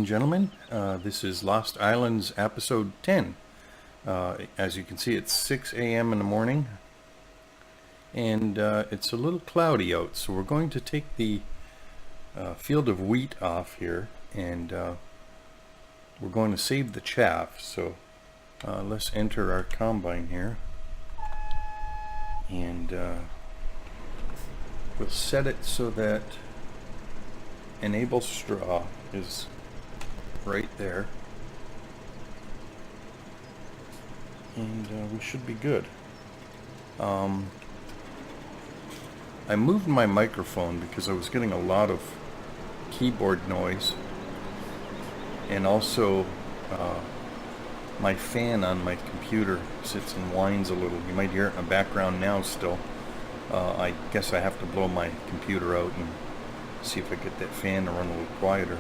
and gentlemen. This is Lost Islands episode 10. As you can see, it's 6 a.m. in the morning, and it's a little cloudy out, so we're going to take the field of wheat off here, and we're going to save the chaff. So let's enter our combine here, and we'll set it so that enable straw is right there, and we should be good. I moved my microphone because I was getting a lot of keyboard noise, and also my fan on my computer sits and whines a little. You might hear it in the background now still. I guess I have to blow my computer out and see if I get that fan to run a little quieter.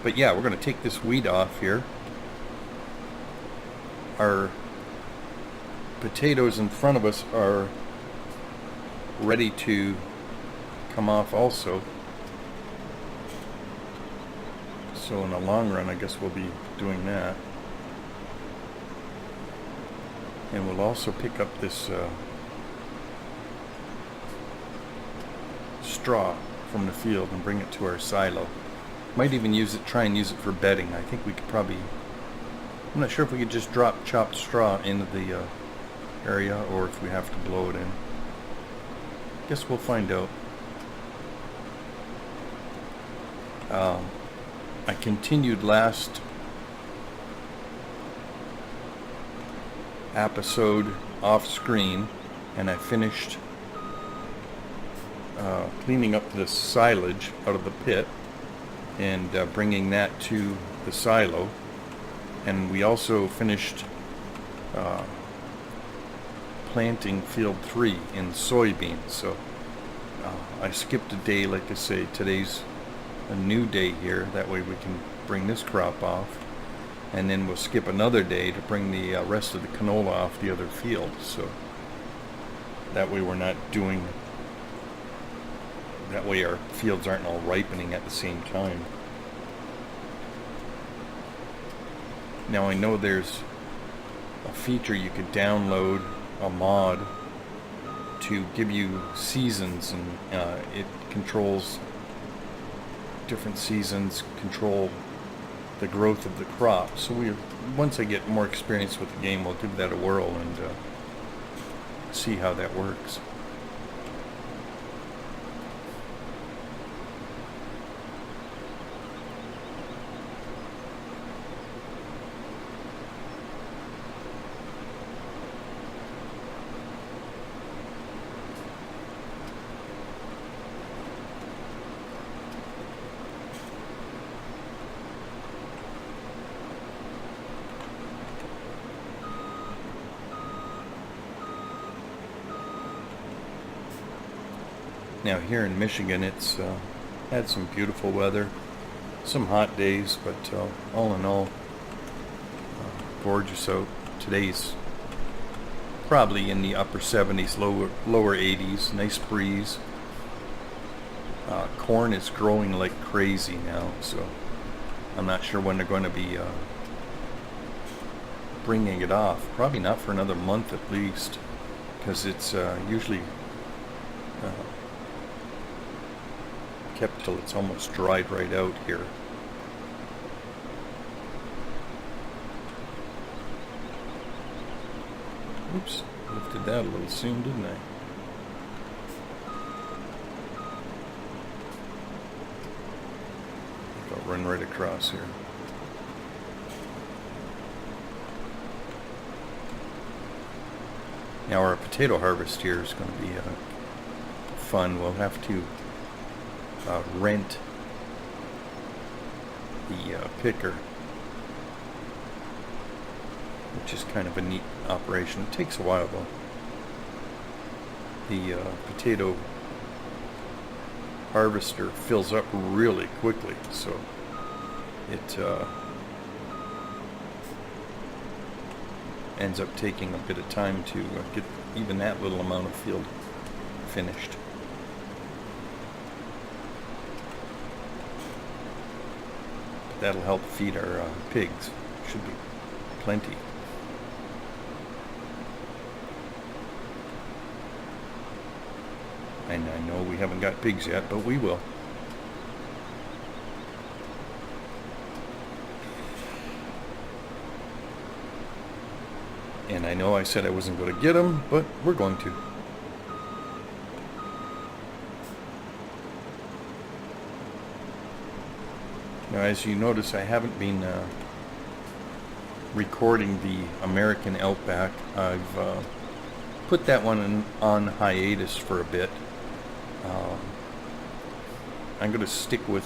But yeah, we're going to take this wheat off here. Our potatoes in front of us are ready to come off also. So in the long run, I guess we'll be doing that. And we'll also pick up this straw from the field and bring it to our silo. Might even try and use it for bedding. I think we could probably, I'm not sure if we could just drop chopped straw into the area or if we have to blow it in. Guess we'll find out. I continued last episode off screen, and I finished cleaning up the silage out of the pit and bringing that to the silo. And we also finished planting field 3 in soybeans. So I skipped a day, like I say. Today's a new day here, that way we can bring this crop off, and then we'll skip another day to bring the rest of the canola off the other field. So that way we're not doing, that way our fields aren't all ripening at the same time. Now I know there's a feature you could download, a mod, to give you seasons, and it controls different seasons, control the growth of the crop. So once I get more experience with the game, we'll give that a whirl and see how that works. Now here in Michigan, it's had some beautiful weather, some hot days, but all in all, gorgeous out. Today's probably in the upper 70s, lower 80s, nice breeze. Corn is growing like crazy now, so I'm not sure when they're going to be bringing it off. Probably not for another month at least, because it's usually kept till it's almost dried right out here. Oops, lifted that a little soon, didn't I? I'll run right across here. Now our potato harvest here is going to be fun. We'll have to rent the picker, which is kind of a neat operation. It takes a while though. The potato harvester fills up really quickly, so it ends up taking a bit of time to get even that little amount of field finished. that'll help feed our pigs. Should be plenty. And I know we haven't got pigs yet, but we will. And I know I said I wasn't going to get them, but we're going to. Now, as you notice, I haven't been recording the American Outback. I've put that one on hiatus for a bit. I'm going to stick with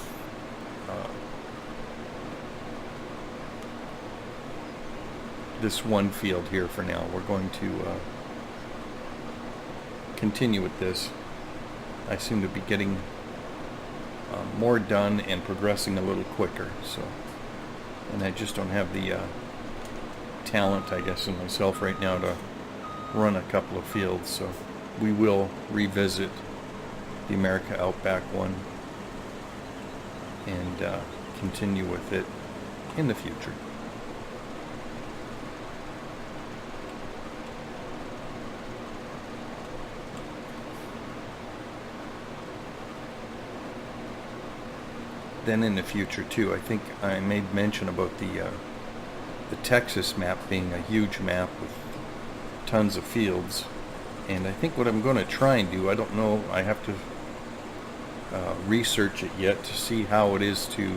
this one field here for now. We're going to continue with this. I seem to be getting more done and progressing a little quicker, so, and I just don't have the talent, I guess, in myself right now to run a couple of fields. So we will revisit the America Outback one and continue with it in the future. Then in the future too, I think I made mention about the Texas map being a huge map with tons of fields, and I think what I'm going to try and do, I don't know, I have to research it yet to see how it is to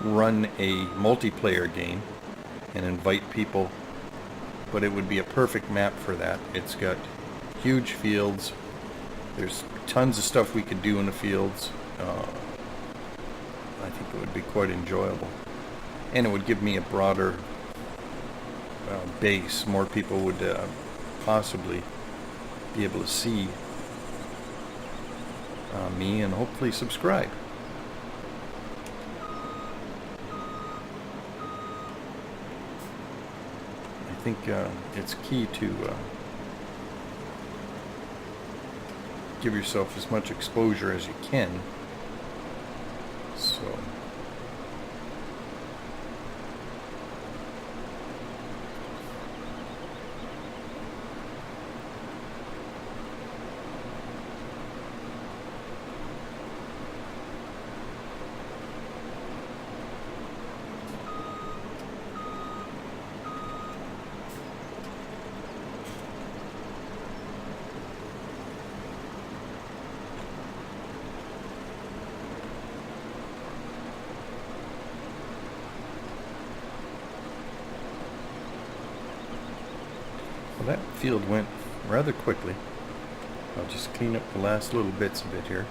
run a multiplayer game and invite people, but it would be a perfect map for that. It's got huge fields. There's tons of stuff we could do in the fields. I think it would be quite enjoyable, and it would give me a broader base. More people would possibly be able to see me and hopefully subscribe. I think it's key to give yourself as much exposure as you can. So that field went rather quickly. I'll just clean up the last little bits of it here.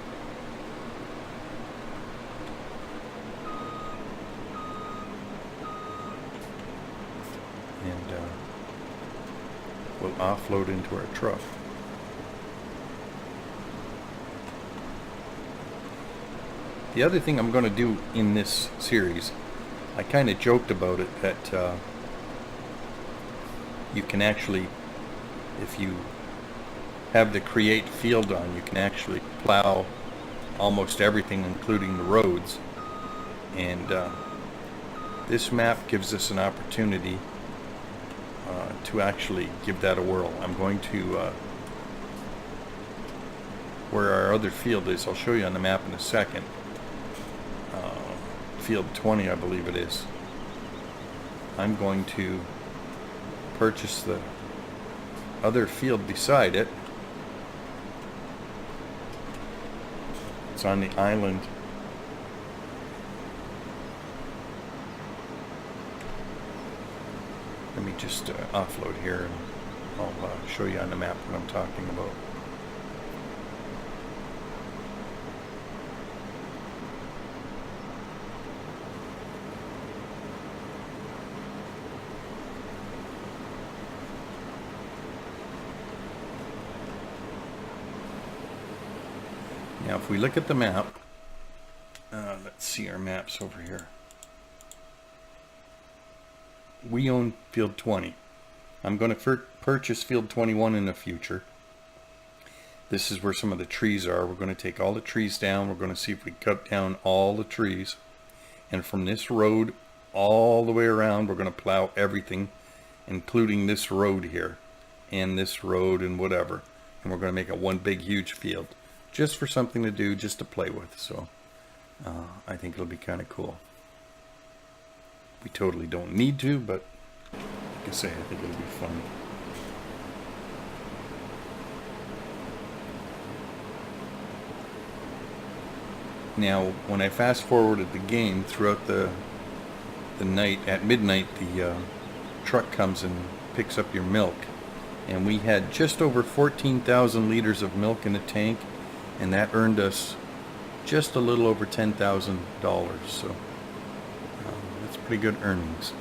And we'll offload into our truck. The other thing I'm going to do in this series, I kind of joked about it, that you can actually, if you have the create field on, you can actually plow almost everything, including the roads. And this map gives us an opportunity to actually give that a whirl. I'm going to, where our other field is, I'll show you on the map in a second. Field 20, I believe it is. I'm going to purchase the other field beside it. It's on the island. Let me just offload here and I'll show you on the map what I'm talking about. Now, if we look at the map, let's see our maps over here. We own field 20. I'm going to purchase field 21 in the future. This is where some of the trees are. We're going to take all the trees down. We're going to see if we cut down all the trees. And from this road all the way around, we're going to plow everything, including this road here and this road and whatever. And we're going to make it one big huge field just for something to do, just to play with. So I think it'll be kind of cool. We totally don't need to, but like I say, I think it'll be fun. Now, when I fast forwarded the game throughout the night, at midnight, the truck comes and picks up your milk. And we had just over 14,000 liters of milk in the tank, and that earned us just a little over $10,000. So that's pretty good earnings.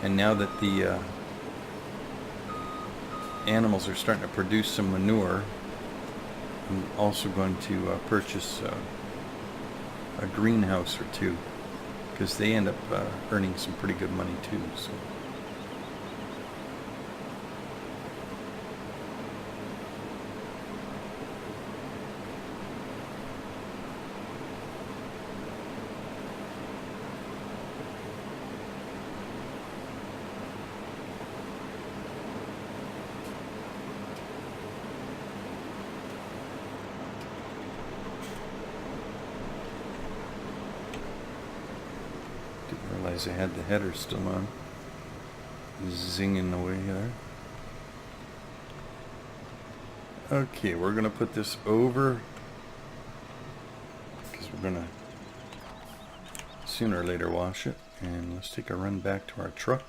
And now that the animals are starting to produce some manure, I'm also going to purchase a greenhouse or two, because they end up earning some pretty good money too. So. Didn't realize I had the header still on. Zinging away there. Okay, we're going to put this over, because we're going to sooner or later wash it. And let's take a run back to our truck,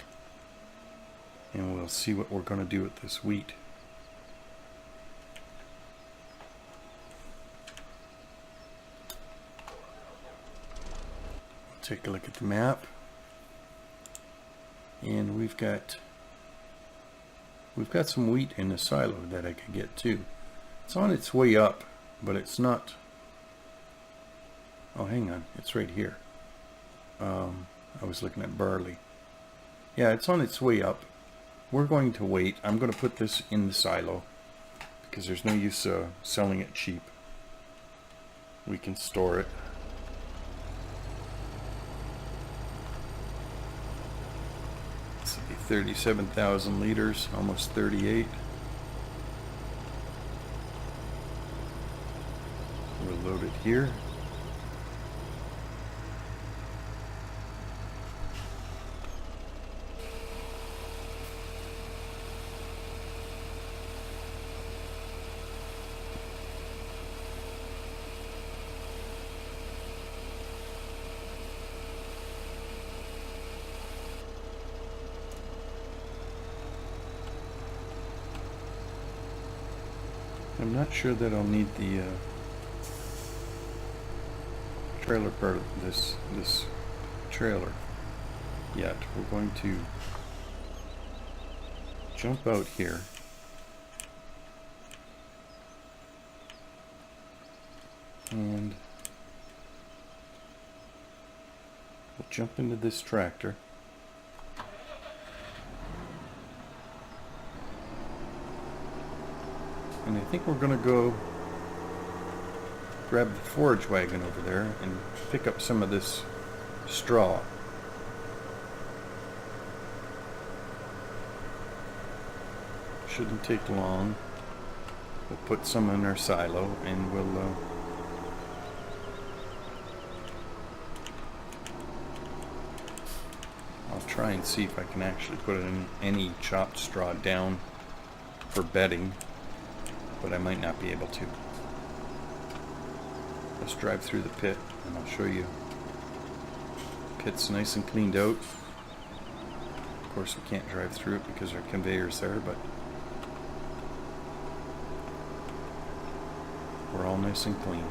and we'll see what we're going to do with this wheat. Take a look at the map, and we've got some wheat in the silo that I could get too. It's on its way up, but it's not. Oh, hang on, it's right here. I was looking at barley. Yeah, it's on its way up. We're going to wait. I'm going to put this in the silo because there's no use selling it cheap. We can store it. Let's see, 37,000 liters, almost 38. We'll load it here. I'm not sure that I'll need the trailer part of this trailer yet. We're going to jump out here. And we'll jump into this tractor. And I think we're going to go grab the forage wagon over there and pick up some of this straw. Shouldn't take long. We'll put some in our silo and we'll I'll try and see if I can actually put in any chopped straw down for bedding, but I might not be able to. Let's drive through the pit and I'll show you. Pit's nice and cleaned out. Of course we can't drive through it because our conveyor's there, but we're all nice and clean.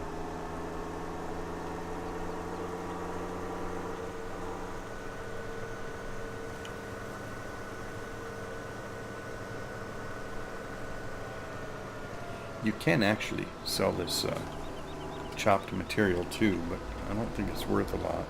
You can actually sell this chopped material too, but I don't think it's worth a lot.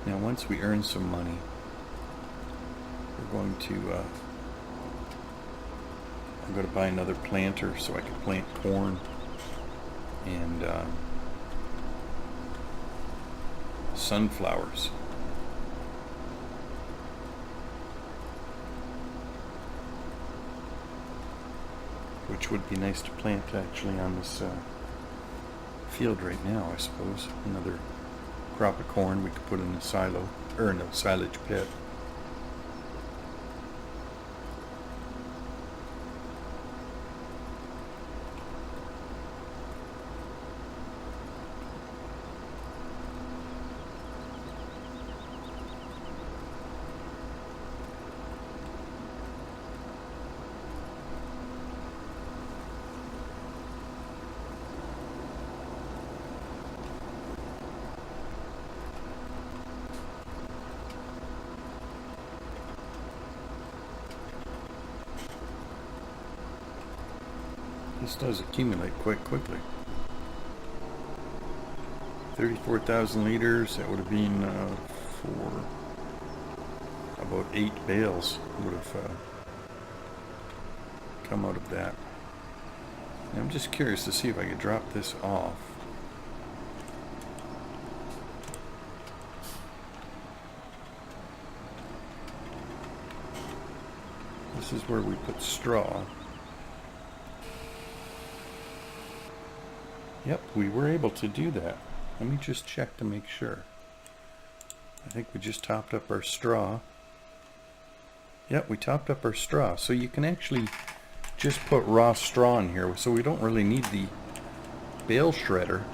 Now once we earn some money, we're going to I'm going to buy another planter so I can plant corn and sunflowers. Which would be nice to plant actually on this field right now, I suppose. Another crop of corn we could put in a silo, or in a silage pit. This does accumulate quite quickly. 34,000 liters, that would have been for about 8 bales would have come out of that. And I'm just curious to see if I could drop this off. This is where we put straw. Yep, we were able to do that. Let me just check to make sure. I think we just topped up our straw. Yep, we topped up our straw. So you can actually just put raw straw in here. So we don't really need the bale shredder.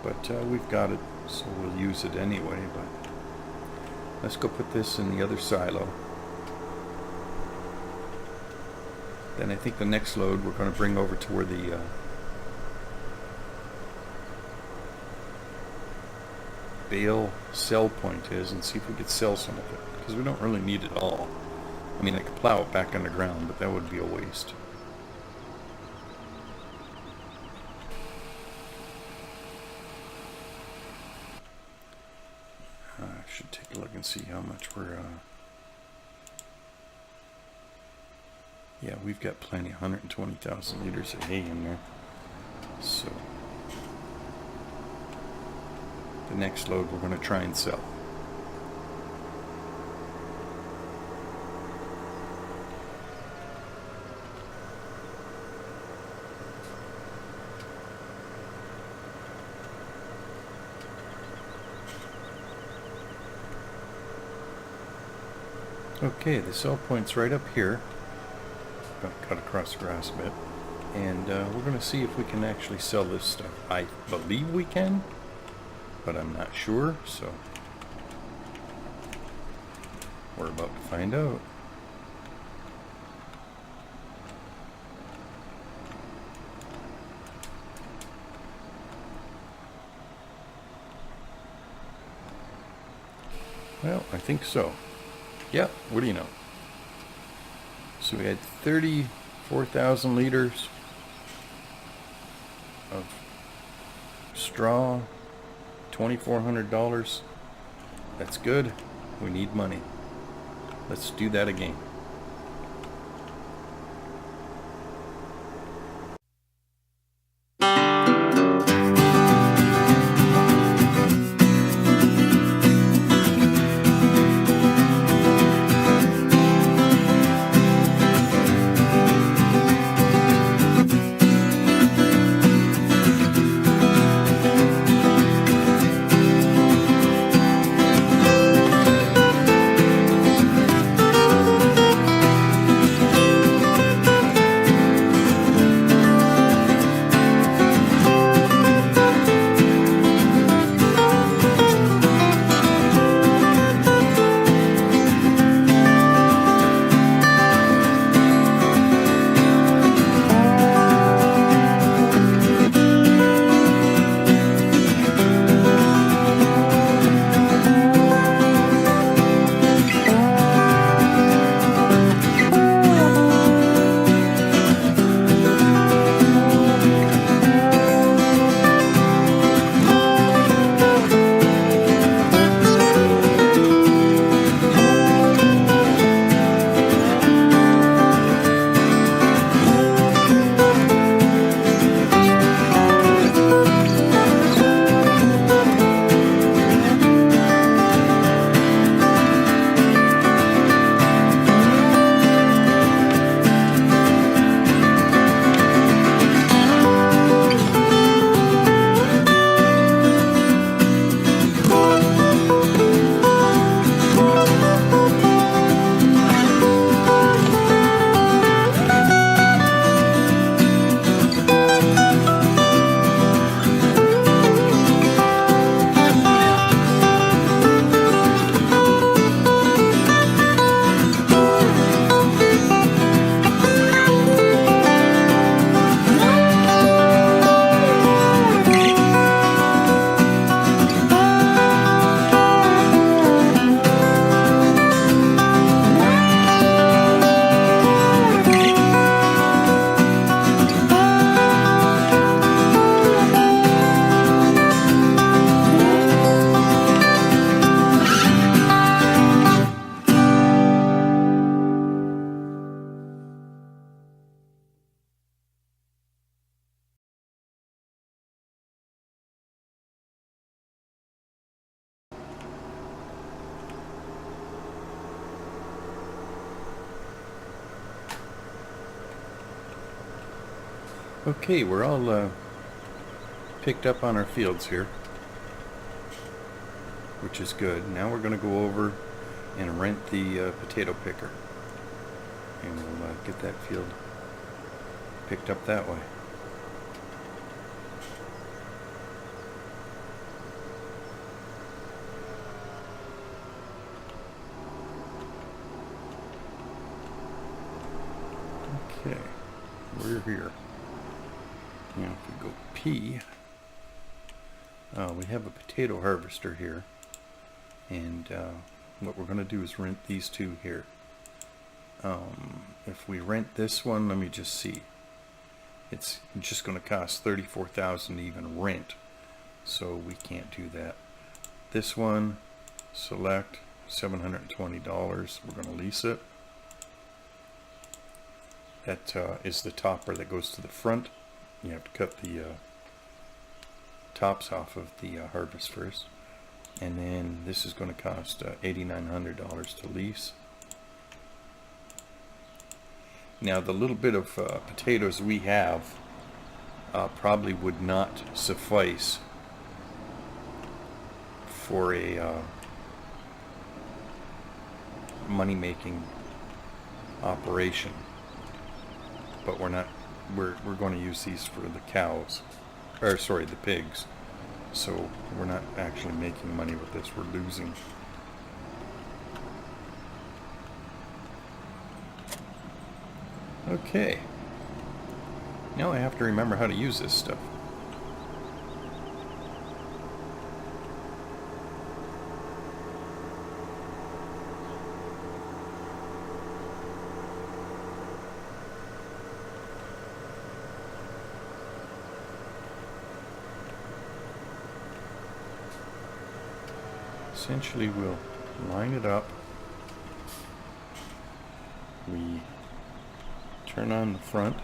But we've got it, so we'll use it anyway. But let's go put this in the other silo. Then I think the next load we're going to bring over to where the bale sell point is and see if we could sell some of it, because we don't really need it all. I mean, I could plow it back underground, but that would be a waste. I should take a look and see how much we're yeah, we've got plenty, 120,000 liters of hay in there. So the next load we're going to try and sell. Okay, the sell point's right up here. Got to cut across the grass a bit. And we're going to see if we can actually sell this stuff. I believe we can, but I'm not sure, so we're about to find out. Well, I think so. Yeah, what do you know? So we had 34,000 liters of straw, $2,400. That's good. We need money. Let's do that again. Okay, we're all picked up on our fields here, which is good. Now we're going to go over and rent the potato picker, and we'll get that field picked up that way. Okay, we're here. Now if we go P, we have a potato harvester here, and what we're going to do is rent these two here. If we rent this one, let me just see. It's just going to cost $34,000 to even rent, so we can't do that. This one, select $720. We're going to lease it. That is the topper that goes to the front. You have to cut the tops off of the harvest first, and then this is going to cost $8,900 to lease. Now the little bit of potatoes we have probably would not suffice for a money-making operation, but we're going to use these for the cows, or sorry, the pigs. So we're not actually making money with this, we're losing. Okay, now I have to remember how to use this stuff. Essentially, we'll line it up. We turn on the front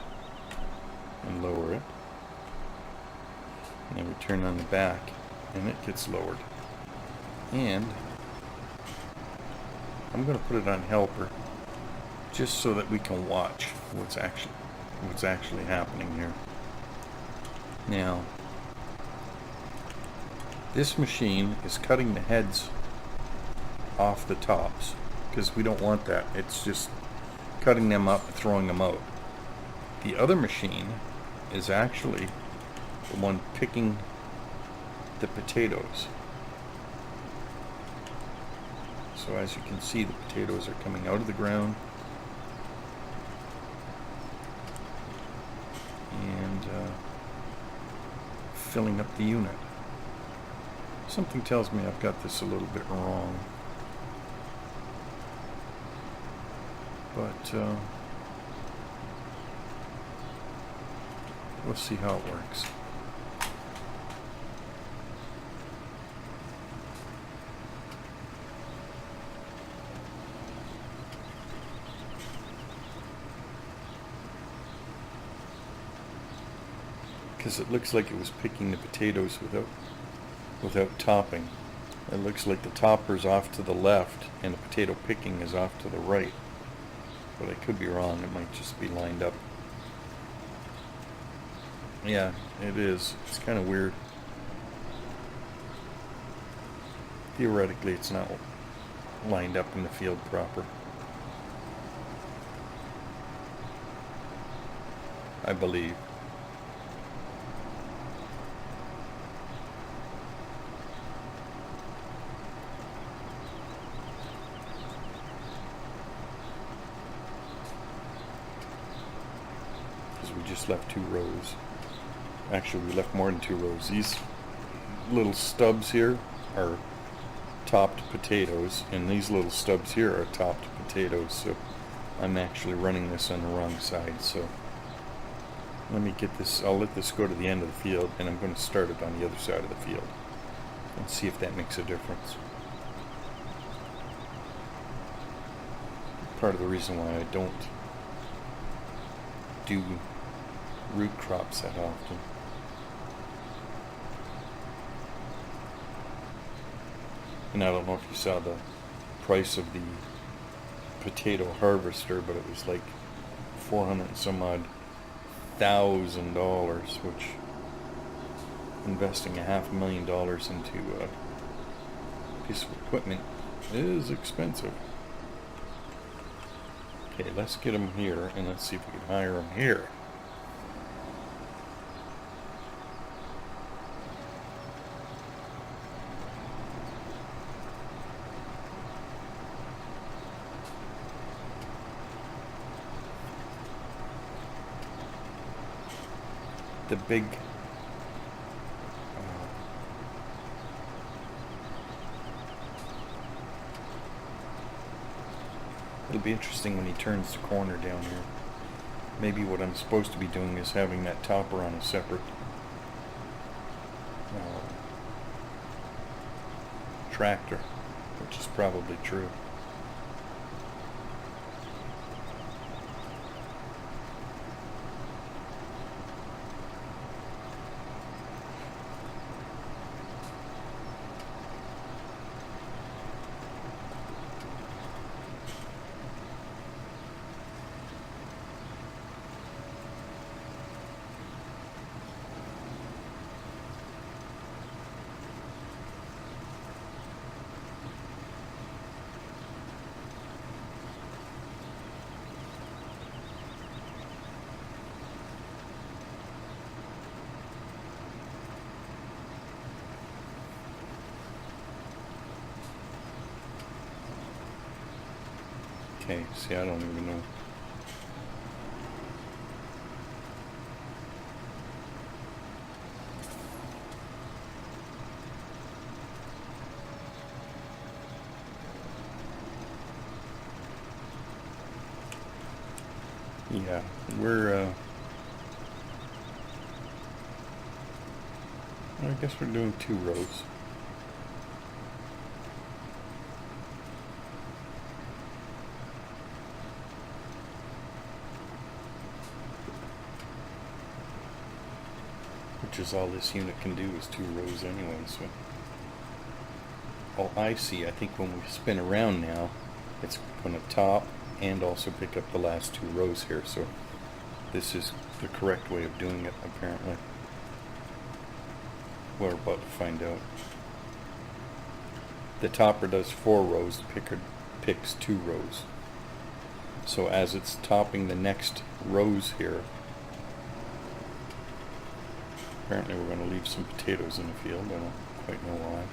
and lower it, and then we turn on the back and it gets lowered. And I'm going to put it on helper just so that we can watch what's actually happening here. Now, this machine is cutting the heads off the tops because we don't want that. It's just cutting them up and throwing them out. The other machine is actually the one picking the potatoes. So as you can see, the potatoes are coming out of the ground and filling up the unit. Something tells me I've got this a little bit wrong, but we'll see how it works. Because it looks like it was picking the potatoes without topping. It looks like the topper's off to the left and the potato picking is off to the right. But I could be wrong, it might just be lined up. Yeah, it is. It's kind of weird. Theoretically, it's not lined up in the field proper, I believe. We just left 2 rows. Actually, we left more than 2 rows. These little stubs here are topped potatoes, and these little stubs here are topped potatoes, so I'm actually running this on the wrong side. So let me get this, I'll let this go to the end of the field, and I'm going to start it on the other side of the field and see if that makes a difference. Part of the reason why I don't do root crops that often. And I don't know if you saw the price of the potato harvester, but it was like 400 and some odd $50,000, which investing $500,000 into a piece of equipment is expensive. Okay, let's get them here, and let's see if we can hire them here. The big it'll be interesting when he turns the corner down here. Maybe what I'm supposed to be doing is having that topper on a separate tractor, which is probably true. Okay, see, I don't even know. Yeah, I guess we're doing 2 rows. Which is all this unit can do is 2 rows anyway, so. Oh, I see. I think when we spin around now, it's going to top and also pick up the last 2 rows here, so this is the correct way of doing it, apparently. We're about to find out. The topper does 4 rows, the picker picks 2 rows. So as it's topping the next rows here, apparently we're going to leave some potatoes in the field. I don't quite know why.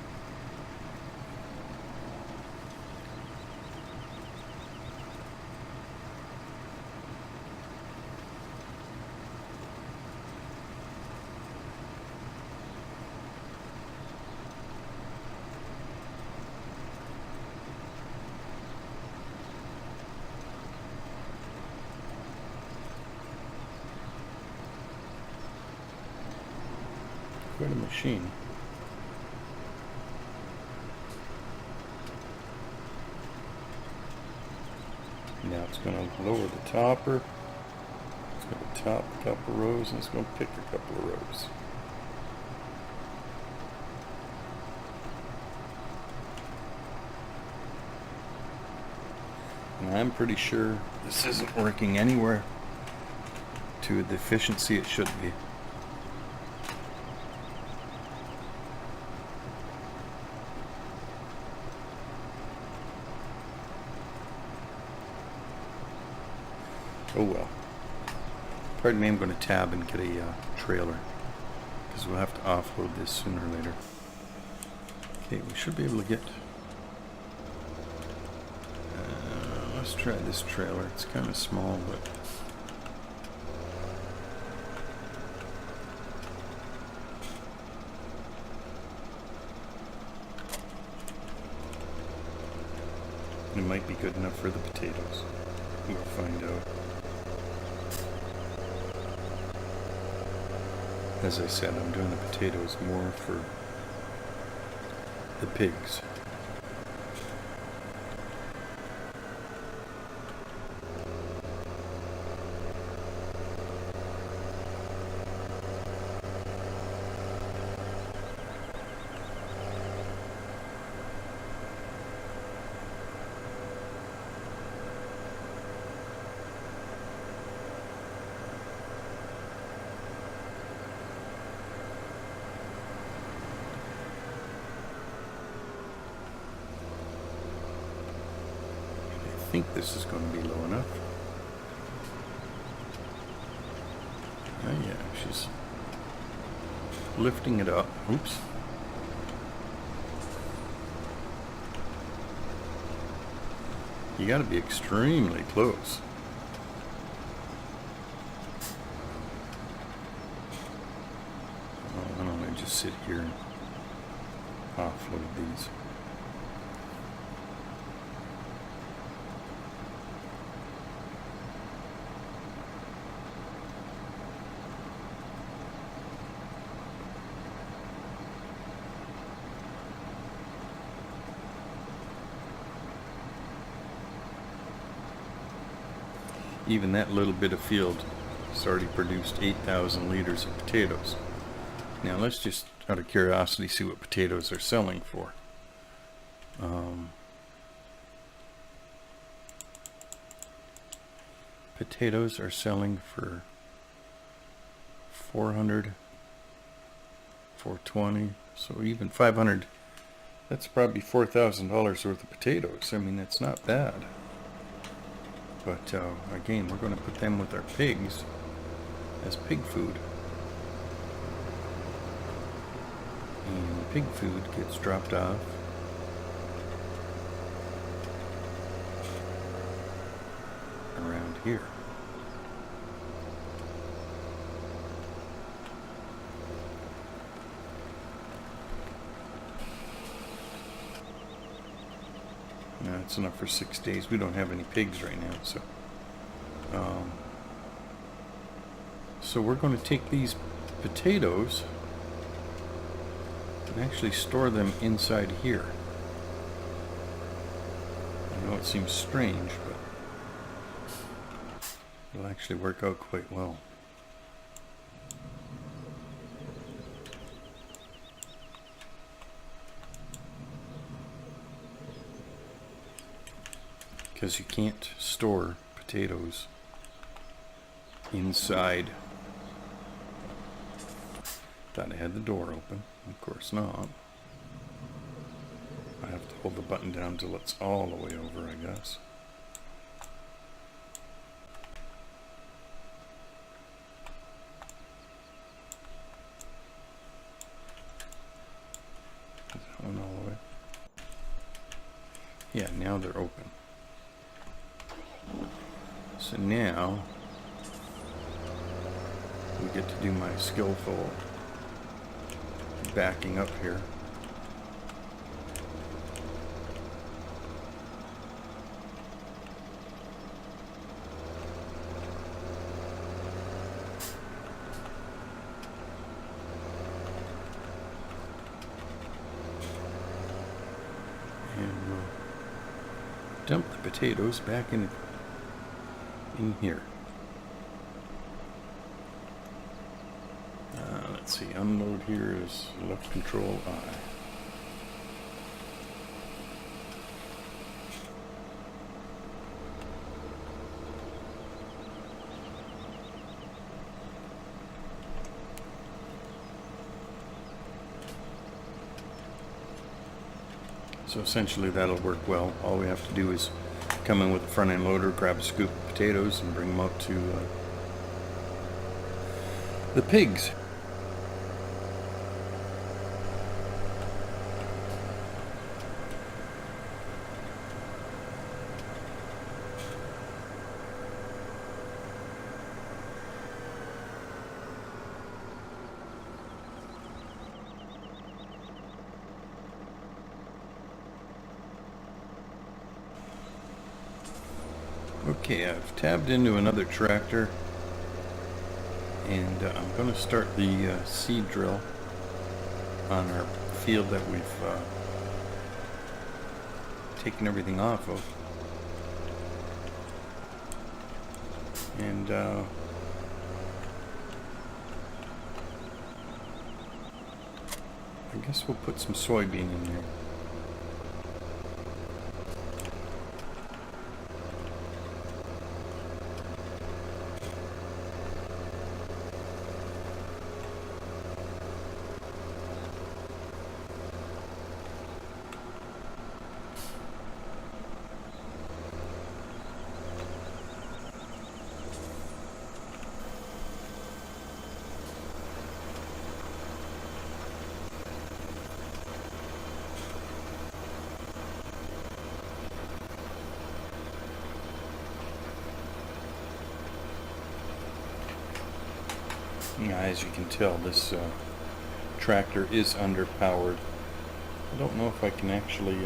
Quite a machine. Now it's going to lower the topper. It's going to top a couple rows, and it's going to pick a couple of rows. And I'm pretty sure this isn't working anywhere to the efficiency it should be. Oh well. Pardon me, I'm going to tab and get a trailer, because we'll have to offload this sooner or later. Okay, we should be able to get... let's try this trailer. It's kind of small, but... it might be good enough for the potatoes. We'll find out. As I said, I'm doing the potatoes more for the pigs. think this is going to be low enough. Oh yeah, she's lifting it up. Oops. You got to be extremely close. Oh, why don't I just sit here and offload these? Even that little bit of field has already produced 8,000 liters of potatoes. Now let's just, out of curiosity, see what potatoes are selling for. Potatoes are selling for 400, 420, so even 500. That's probably $4,000 worth of potatoes. I mean, that's not bad. But again, we're going to put them with our pigs as pig food. And the pig food gets dropped off around here. Now it's enough for 6 days. We don't have any pigs right now, so so we're going to take these potatoes and actually store them inside here. I know it seems strange, but it'll actually work out quite well. Because you can't store potatoes inside. Thought I had the door open. Of course not. I have to hold the button down till it's all the way over, I guess. Is that one all the way? Yeah, now they're open. So now we get to do my skillful backing up here. And we'll dump the potatoes back in here. Let's see, unload here is left control I. So essentially that'll work well. All we have to do is come in with the front end loader, grab a scoop of potatoes and bring them out to the pigs. Okay, I've tabbed into another tractor and I'm going to start the seed drill on our field that we've taken everything off of. And I guess we'll put some soybean in there. Yeah, as you can tell, this tractor is underpowered. I don't know if I can actually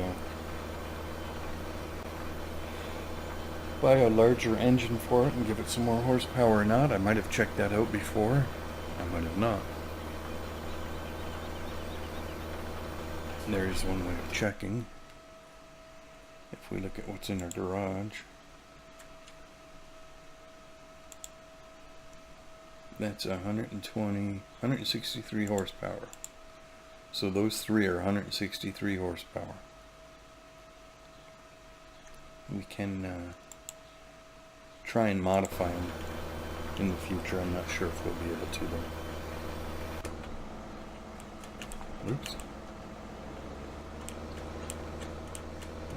buy a larger engine for it and give it some more horsepower or not. I might have checked that out before. I might have not. There's one way of checking. If we look at what's in our garage, that's 163 horsepower. So those three are 163 horsepower. We can try and modify them in the future. I'm not sure if we'll be able to though. Oops.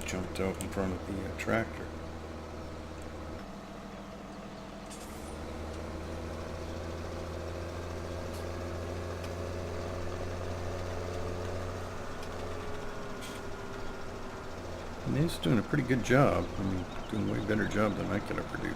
Jumped out in front of the tractor. And he's doing a pretty good job. I mean, doing a way better job than I could ever do.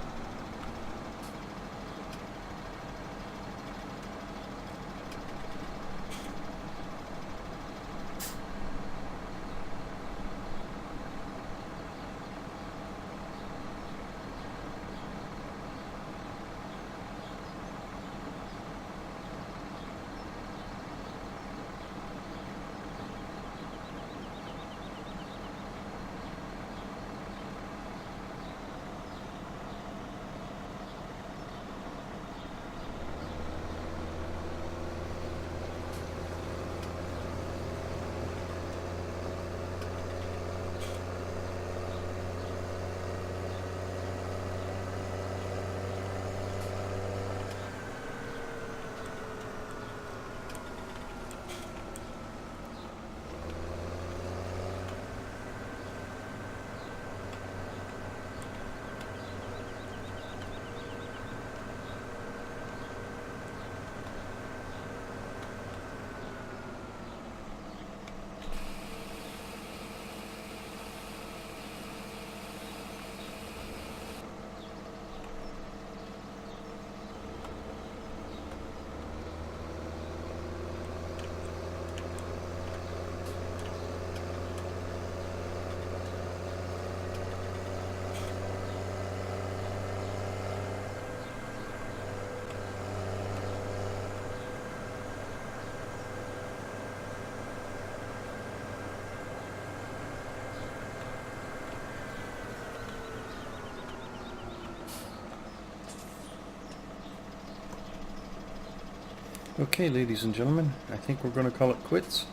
Okay, ladies and gentlemen, I think we're going to call it quits.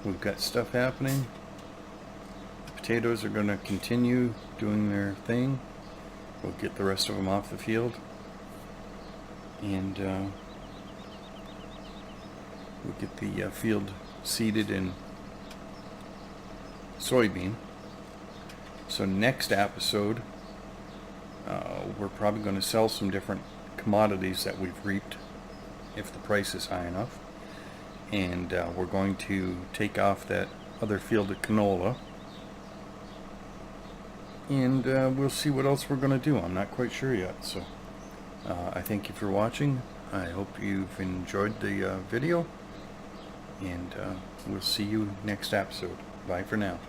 We've got stuff happening. The potatoes are going to continue doing their thing. We'll get the rest of them off the field. And we'll get the field seeded in soybean. So next episode, we're probably going to sell some different commodities that we've reaped if the price is high enough, and we're going to take off that other field of canola, and we'll see what else we're going to do. I'm not quite sure yet. So I thank you for watching. I hope you've enjoyed the video, and we'll see you next episode. Bye for now.